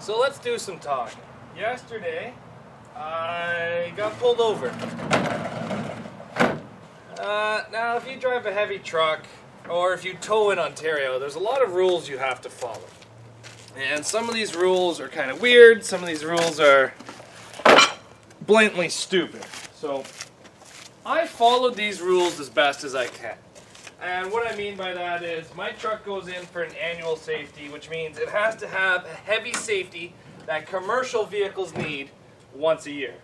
So let's do some talking. Yesterday, I got pulled over. Now, if you drive a heavy truck, or if you tow in Ontario, there's a lot of rules you have to follow. And some of these rules are kind of weird, some of these rules are blatantly stupid. So, I followed these rules as best as I can. And what I mean by that is, my truck goes in for an annual safety, which means it has to have a heavy safety that commercial vehicles need once a year.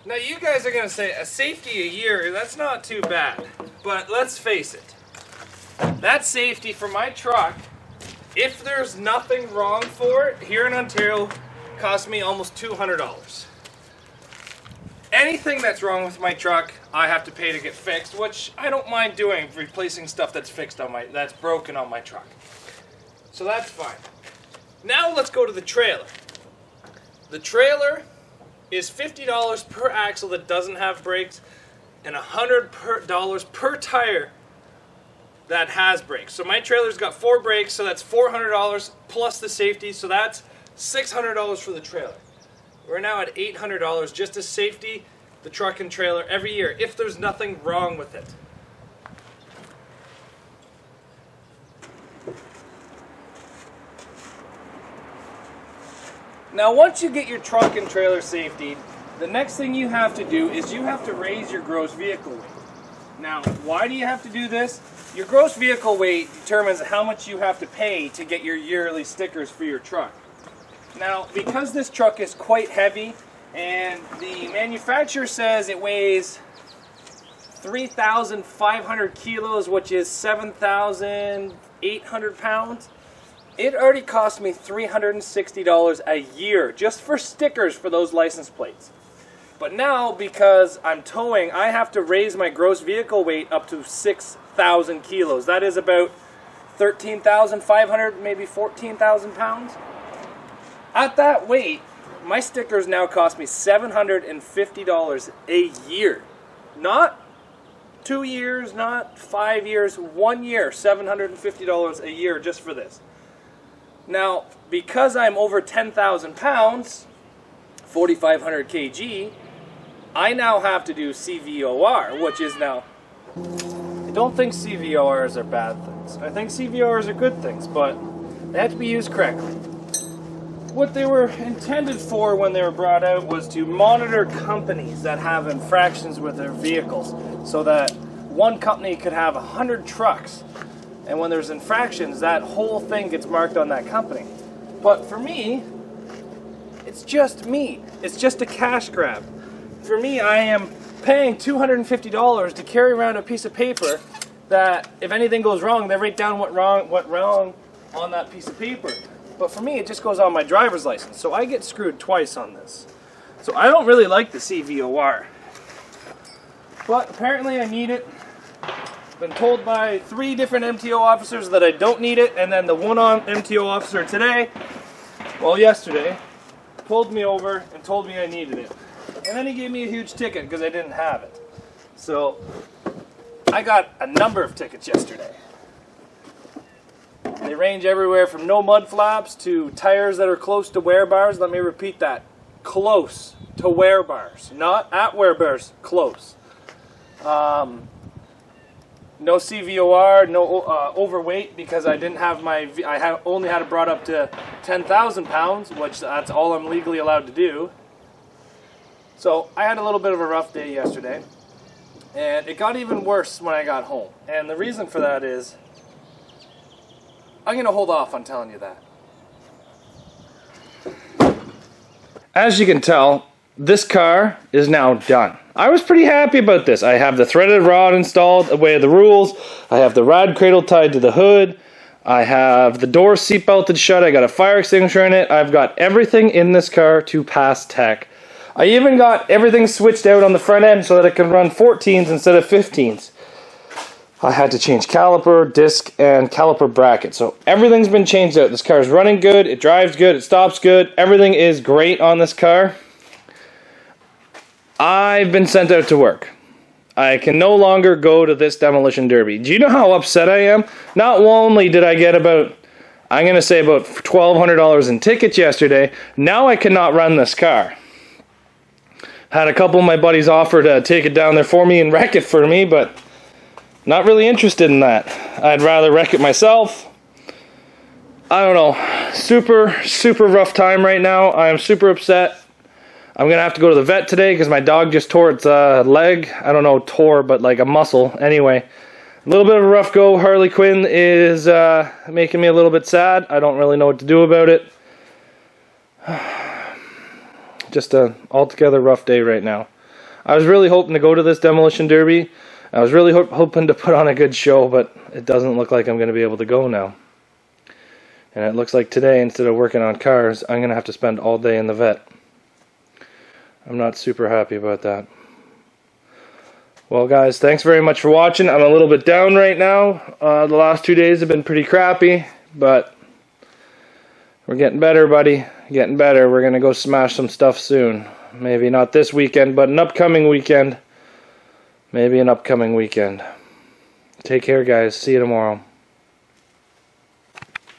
Now you guys are going to say, a safety a year, that's not too bad. But let's face it, that safety for my truck, if there's nothing wrong for it, here in Ontario, costs me almost $200. Anything that's wrong with my truck, I have to pay to get fixed, which I don't mind doing, replacing stuff that's that's broken on my truck. So that's fine. Now let's go to the trailer. The trailer is $50 per axle that doesn't have brakes, and $100 per tire that has brakes. So my trailer's got 4 brakes, so that's $400 plus the safety, so that's $600 for the trailer. We're now at $800 just to safety the truck and trailer every year, if there's nothing wrong with it. Now once you get your truck and trailer safety, the next thing you have to do is you have to raise your gross vehicle weight. Now, why do you have to do this? Your gross vehicle weight determines how much you have to pay to get your yearly stickers for your truck. Now, because this truck is quite heavy, and the manufacturer says it weighs 3,500 kilos, which is 7,800 pounds, it already cost me $360 a year just for stickers for those license plates. But now, because I'm towing, I have to raise my gross vehicle weight up to 6,000 kilos. That is about 13,500, maybe 14,000 pounds. At that weight, my stickers now cost me $750 a year. Not 2 years, not 5 years, 1 year, $750 a year just for this. Now, because I'm over 10,000 pounds, 4,500 kg, I now have to do CVOR, which is now... I don't think CVORs are bad things. I think CVORs are good things, but they have to be used correctly. What they were intended for when they were brought out was to monitor companies that have infractions with their vehicles, so that one company could have 100 trucks, and when there's infractions, that whole thing gets marked on that company. But for me, it's just me. It's just a cash grab. For me, I am paying $250 to carry around a piece of paper that if anything goes wrong, they write down what wrong on that piece of paper. But for me, it just goes on my driver's license. So I get screwed twice on this. So I don't really like the CVOR. But apparently I need it. Been told by 3 different MTO officers that I don't need it, and then the one MTO officer today, well yesterday, pulled me over and told me I needed it. And then he gave me a huge ticket because I didn't have it. So I got a number of tickets yesterday. They range everywhere from no mud flaps to tires that are close to wear bars. Let me repeat that. Close to wear bars. Not at wear bars, close. No CVOR, no overweight, because I didn't have my, only had it brought up to 10,000 pounds, which that's all I'm legally allowed to do. So I had a little bit of a rough day yesterday, and it got even worse when I got home. And the reason for that is, I'm going to hold off on telling you that. As you can tell, this car is now done. I was pretty happy about this. I have the threaded rod installed away the rules. I have the rod cradle tied to the hood. I have the door seat belted shut. I got a fire extinguisher in it. I've got everything in this car to pass tech. I even got everything switched out on the front end so that it can run 14s instead of 15s. I had to change caliper, disc, and caliper bracket. So everything's been changed out. This car is running good, it drives good, it stops good. Everything is great on this car. I've been sent out to work. I can no longer go to this demolition derby. Do you know how upset I am? Not only did I get about, I'm going to say about $1,200 in tickets yesterday, now I cannot run this car. Had a couple of my buddies offer to take it down there for me and wreck it for me, but not really interested in that. I'd rather wreck it myself. I don't know. Super rough time right now. I am super upset. I'm going to have to go to the vet today because my dog just tore its leg. I don't know, tore, but like a muscle. Anyway, a little bit of a rough go. Harley Quinn is making me a little bit sad. I don't really know what to do about it. Just an altogether rough day right now. I was really hoping to go to this demolition derby. I was really hoping to put on a good show, but it doesn't look like I'm going to be able to go now. And it looks like today, instead of working on cars, I'm going to have to spend all day in the vet. I'm not super happy about that. Well, guys, thanks very much for watching. I'm a little bit down right now. The last 2 days have been pretty crappy, but we're getting better, buddy. Getting better. We're going to go smash some stuff soon. Maybe not this weekend, but an upcoming weekend. Maybe an upcoming weekend. Take care, guys. See you tomorrow.